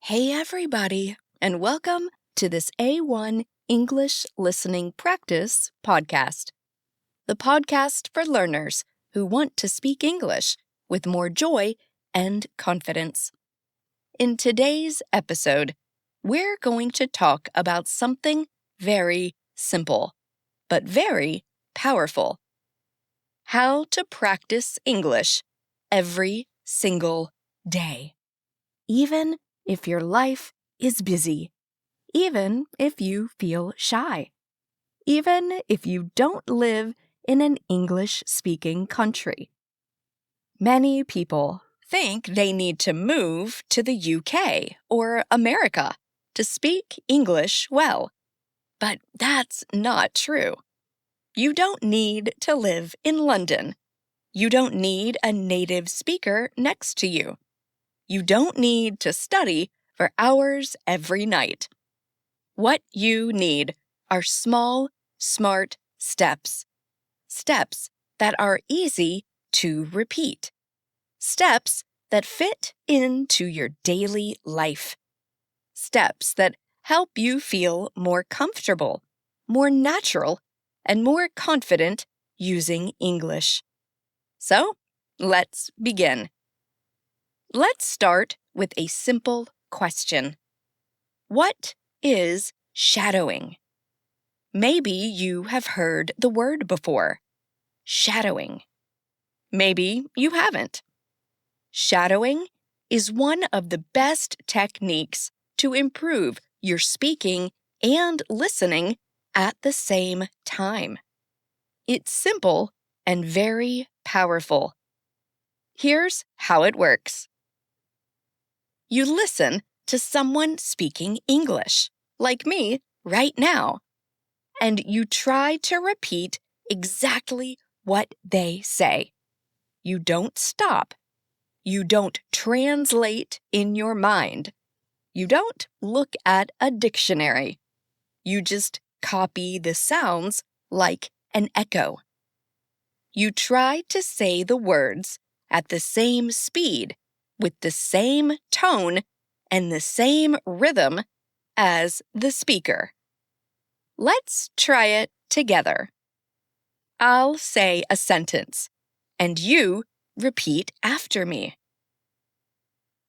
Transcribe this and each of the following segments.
Hey everybody, and welcome to this A1 English Listening Practice podcast. The podcast for learners who want to speak English with more joy and confidence. In today's episode, we're going to talk about something very simple, but very powerful. How to practice English every single day, even if your life is busy, even if you feel shy, even if you don't live in an English-speaking country. Many people think they need to move to the UK or America to speak English well, but that's not true. You don't need to live in London. You don't need a native speaker next to you. You don't need to study for hours every night. What you need are small, smart steps. Steps that are easy to repeat. Steps that fit into your daily life. Steps that help you feel more comfortable, more natural, and more confident using English. So, let's begin. Let's start with a simple question. What is shadowing? Maybe you have heard the word before, shadowing. Maybe you haven't. Shadowing is one of the best techniques to improve your speaking and listening at the same time. It's simple and very powerful. Here's how it works. You listen to someone speaking English, like me right now, and you try to repeat exactly what they say. You don't stop. You don't translate in your mind. You don't look at a dictionary. You just copy the sounds like an echo. You try to say the words at the same speed, with the same tone and the same rhythm as the speaker. Let's try it together. I'll say a sentence, and you repeat after me.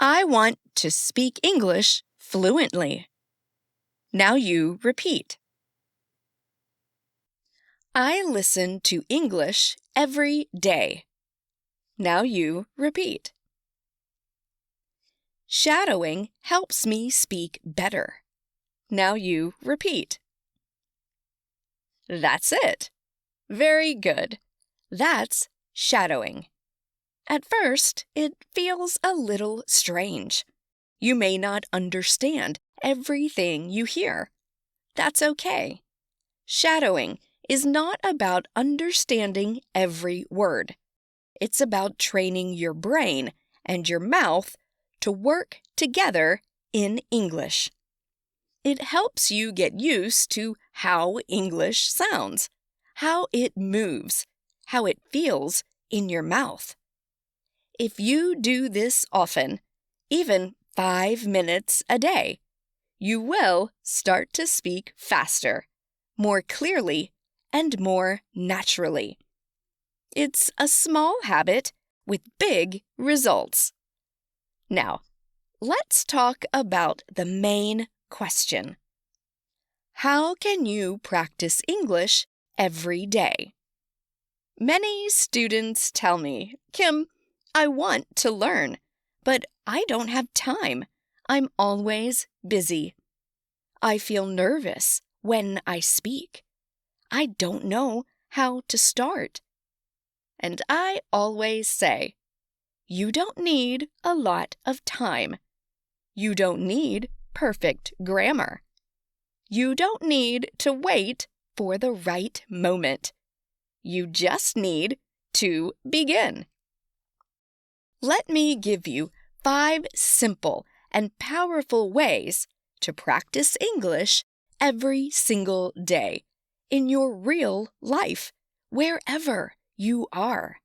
I want to speak English fluently. Now you repeat. I listen to English every day. Now you repeat. Shadowing helps me speak better. Now you repeat. That's it. Very good. That's shadowing. At first, it feels a little strange. You may not understand everything you hear. That's okay. Shadowing is not about understanding every word. It's about training your brain and your mouth to work together in English. It helps you get used to how English sounds, how it moves, how it feels in your mouth. If you do this often, even 5 minutes a day, you will start to speak faster, more clearly, and more naturally. It's a small habit with big results. Now, let's talk about the main question. How can you practice English every day? Many students tell me, Kim, I want to learn, but I don't have time. I'm always busy. I feel nervous when I speak. I don't know how to start. And I always say, you don't need a lot of time. You don't need perfect grammar. You don't need to wait for the right moment. You just need to begin. Let me give you 5 simple and powerful ways to practice English every single day in your real life, wherever you are.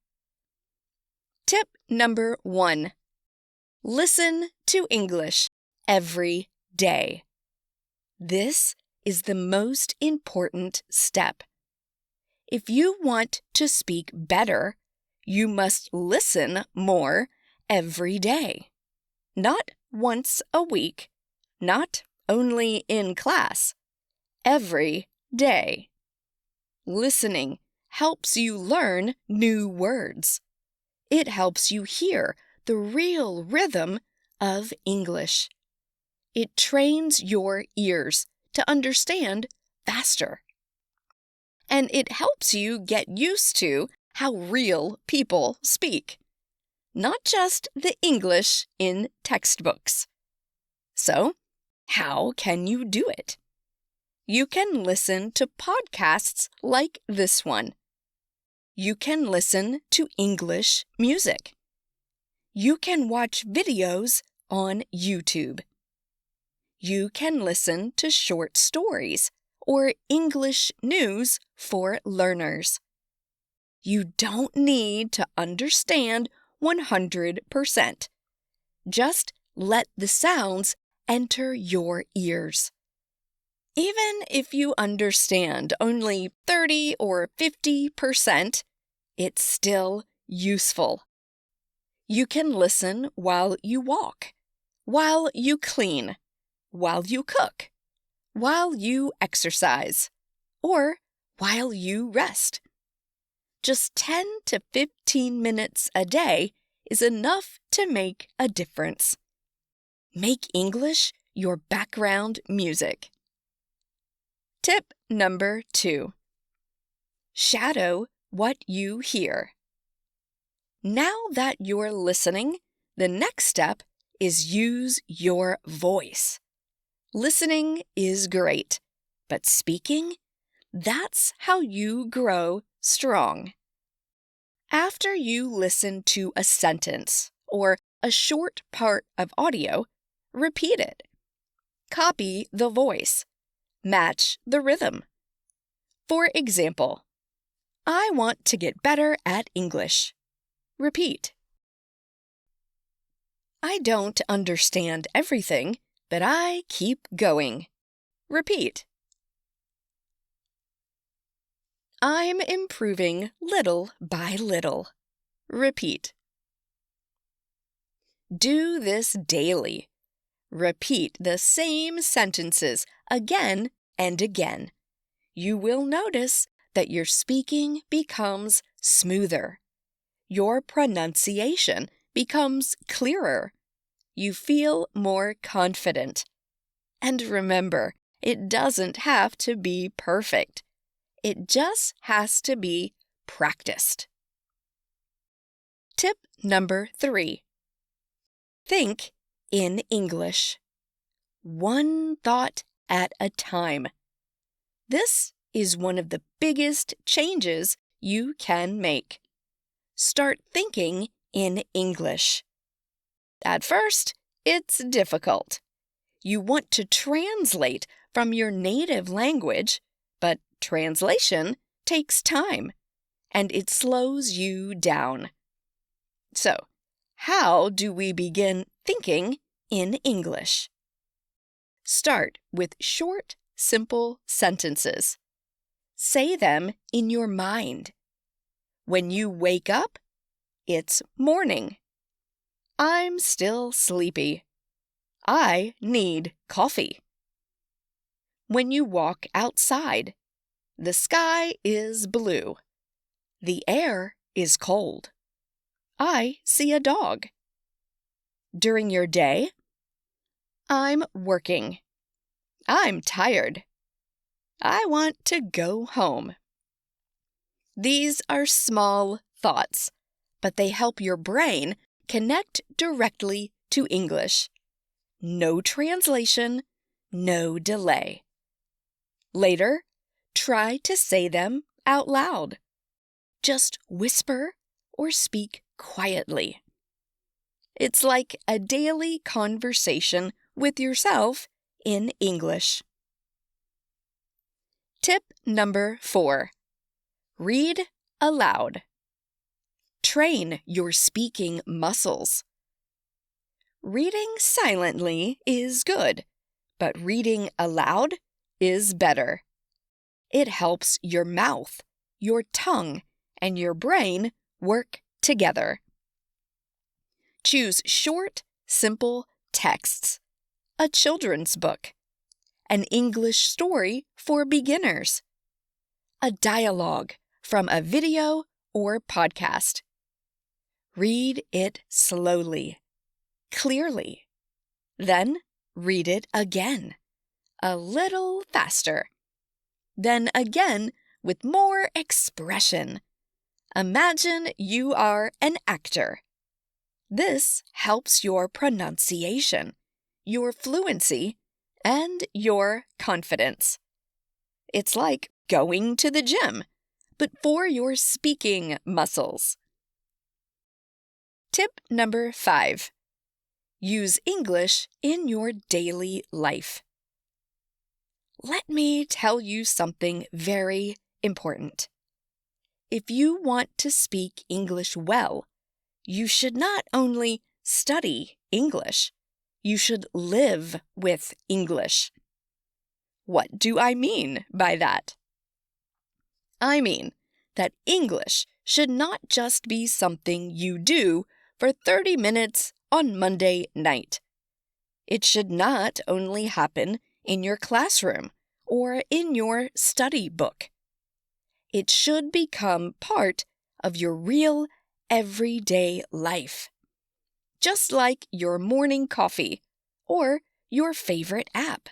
Tip number 1. Listen to English every day. This is the most important step. If you want to speak better, you must listen more every day. Not once a week, not only in class, every day. Listening helps you learn new words. It helps you hear the real rhythm of English. It trains your ears to understand faster. And it helps you get used to how real people speak, not just the English in textbooks. So, how can you do it? You can listen to podcasts like this one. You can listen to English music. You can watch videos on YouTube. You can listen to short stories or English news for learners. You don't need to understand 100%. Just let the sounds enter your ears. Even if you understand only 30 or 50%, it's still useful. You can listen while you walk, while you clean, while you cook, while you exercise, or while you rest. Just 10 to 15 minutes a day is enough to make a difference. Make English your background music. Tip number 2. Shadow what you hear. Now that you're listening, the next step is use your voice. Listening is great, but speaking, that's how you grow strong. After you listen to a sentence or a short part of audio, repeat it. Copy the voice. Match the rhythm. For example, I want to get better at English. Repeat. I don't understand everything, but I keep going. Repeat. I'm improving little by little. Repeat. Do this daily. Repeat the same sentences again and again. You will notice that your speaking becomes smoother. Your pronunciation becomes clearer. You feel more confident. And remember, it doesn't have to be perfect. It just has to be practiced. Tip number 3. Think in English. One thought at a time. This is one of the biggest changes you can make. Start thinking in English. At first, it's difficult. You want to translate from your native language, but translation takes time, and it slows you down. So, how do we begin thinking in English? Start with short, simple sentences. Say them in your mind. When you wake up, it's morning. I'm still sleepy. I need coffee. When you walk outside, the sky is blue. The air is cold. I see a dog. During your day, I'm working. I'm tired. I want to go home. These are small thoughts, but they help your brain connect directly to English. No translation, no delay. Later, try to say them out loud. Just whisper or speak quietly. It's like a daily conversation with yourself in English. Tip number 4. Read aloud. Train your speaking muscles. Reading silently is good, but reading aloud is better. It helps your mouth, your tongue, and your brain work together. Choose short, simple texts, a children's book, an English story for beginners, a dialogue from a video or podcast. Read it slowly, clearly. Then read it again, a little faster. Then again with more expression. Imagine you are an actor. This helps your pronunciation, your fluency, and your confidence. It's like going to the gym, but for your speaking muscles. Tip number 5. Use English in your daily life. Let me tell you something very important. If you want to speak English well, you should not only study English, you should live with English. What do I mean by that? I mean that English should not just be something you do for 30 minutes on Monday night. It should not only happen in your classroom or in your study book. It should become part of your real everyday life, just like your morning coffee or your favorite app.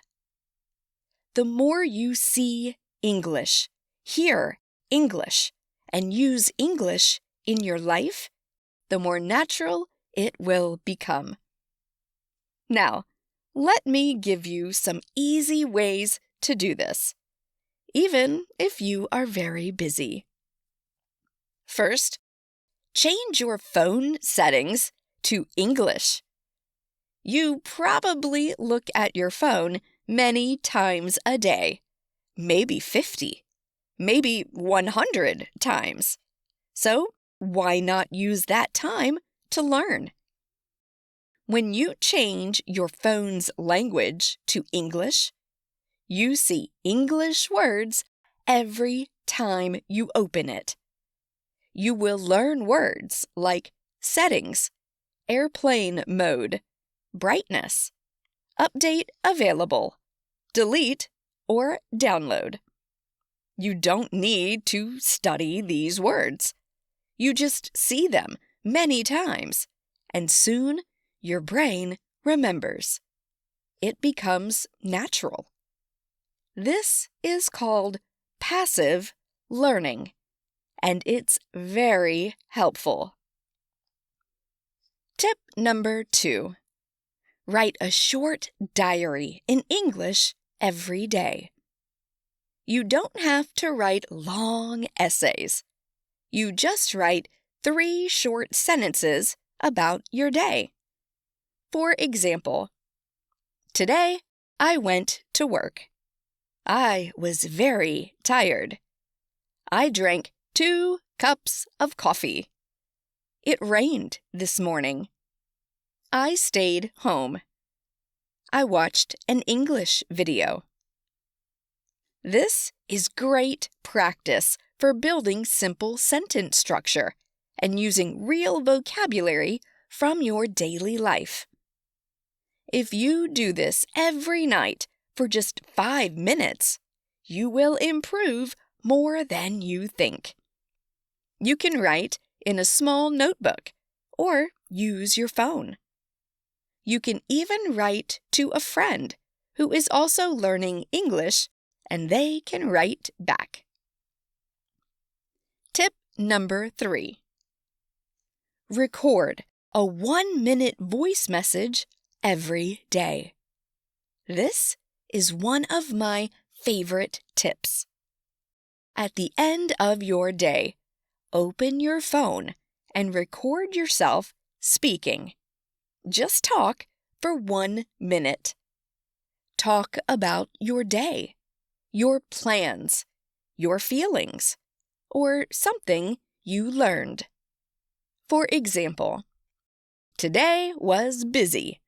The more you see English, hear English, and use English in your life, the more natural it will become. Now, let me give you some easy ways to do this, even if you are very busy. First, change your phone settings to English. You probably look at your phone many times a day, maybe 50, maybe 100 times. So, why not use that time to learn? When you change your phone's language to English, you see English words every time you open it. You will learn words like settings, airplane mode, brightness, update available, delete, or download. You don't need to study these words. You just see them many times, and soon your brain remembers. It becomes natural. This is called passive learning, and it's very helpful. Tip number 2. Write a short diary in English every day. You don't have to write long essays. You just write 3 short sentences about your day. For example, today I went to work. I was very tired. I drank 2 cups of coffee. It rained this morning. I stayed home. I watched an English video. This is great practice for building simple sentence structure and using real vocabulary from your daily life. If you do this every night for just 5 minutes, you will improve more than you think. You can write in a small notebook or use your phone. You can even write to a friend who is also learning English, and they can write back. Tip number 3. Record a 1-minute voice message every day. This is one of my favorite tips. At the end of your day, open your phone and record yourself speaking. Just talk for 1 minute. Talk about your day, your plans, your feelings, or something you learned. For example, Today was busy.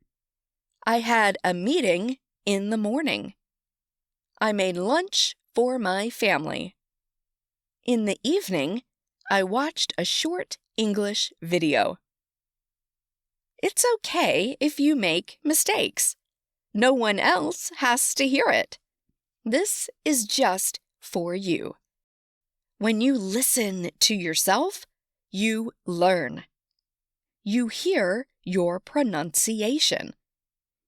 I had a meeting in the morning. I made lunch for my family. In the evening, I watched a short English video. It's okay if you make mistakes. No one else has to hear it. This is just for you. When you listen to yourself, you learn. You hear your pronunciation.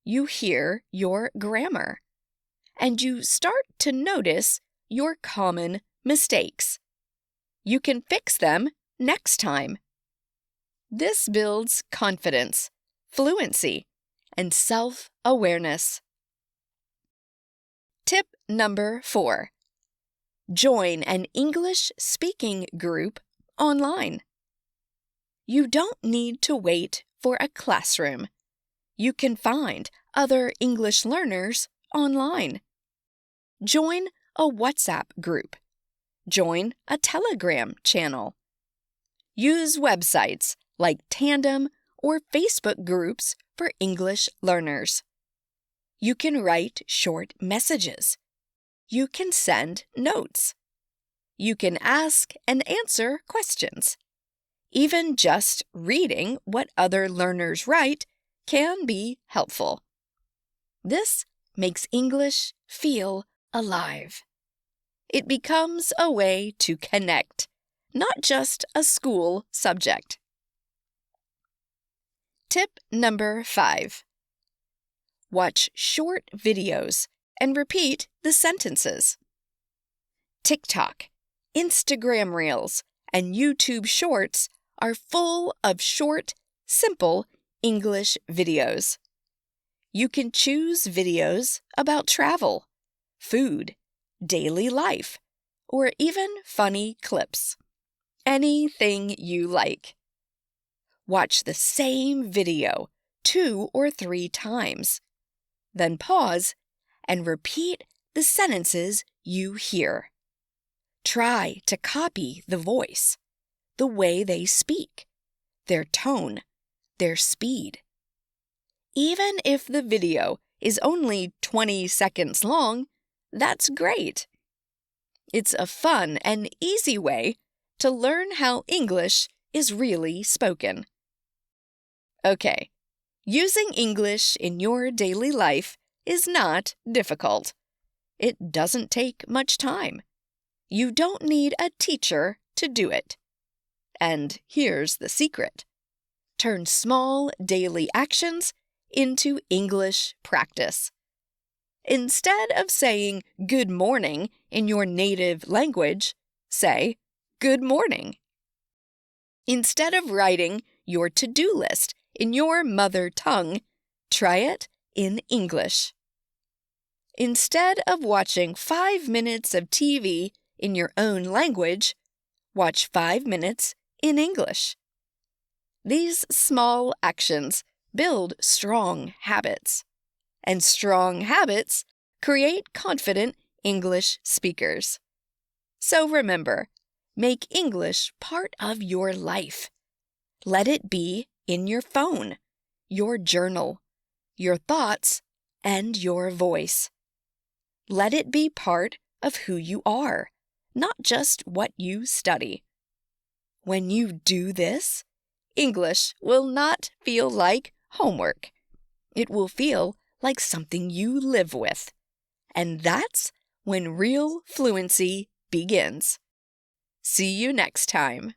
You hear your grammar. And you start to notice your common mistakes. You can fix them next time. This builds confidence, fluency, and self-awareness. Tip number 4. Join an English speaking group online. You don't need to wait for a classroom. You can find other English learners online. Join a WhatsApp group. Join a Telegram channel. Use websites like Tandem or Facebook groups for English learners. You can write short messages. You can send notes. You can ask and answer questions. Even just reading what other learners write can be helpful. This makes English feel alive. It becomes a way to connect, not just a school subject. Tip number 5. Watch short videos and repeat the sentences. TikTok, Instagram Reels, and YouTube Shorts are full of short, simple English videos. You can choose videos about travel, food, daily life, or even funny clips. Anything you like. Watch the same video 2 or 3 times. Then pause and repeat the sentences you hear. Try to copy the voice, the way they speak, their tone, their speed. Even if the video is only 20 seconds long, that's great. It's a fun and easy way to learn how English is really spoken. Okay, using English in your daily life is not difficult. It doesn't take much time. You don't need a teacher to do it. And here's the secret. Turn small daily actions into English practice. Instead of saying good morning in your native language, say good morning. Instead of writing your to-do list in your mother tongue, try it in English. Instead of watching 5 minutes of TV in your own language, watch 5 minutes in English. These small actions build strong habits, and strong habits create confident English speakers. So remember, make English part of your life. Let it be in your phone, your journal, your thoughts, and your voice. Let it be part of who you are, not just what you study. When you do this, English will not feel like homework. It will feel like something you live with. And that's when real fluency begins. See you next time.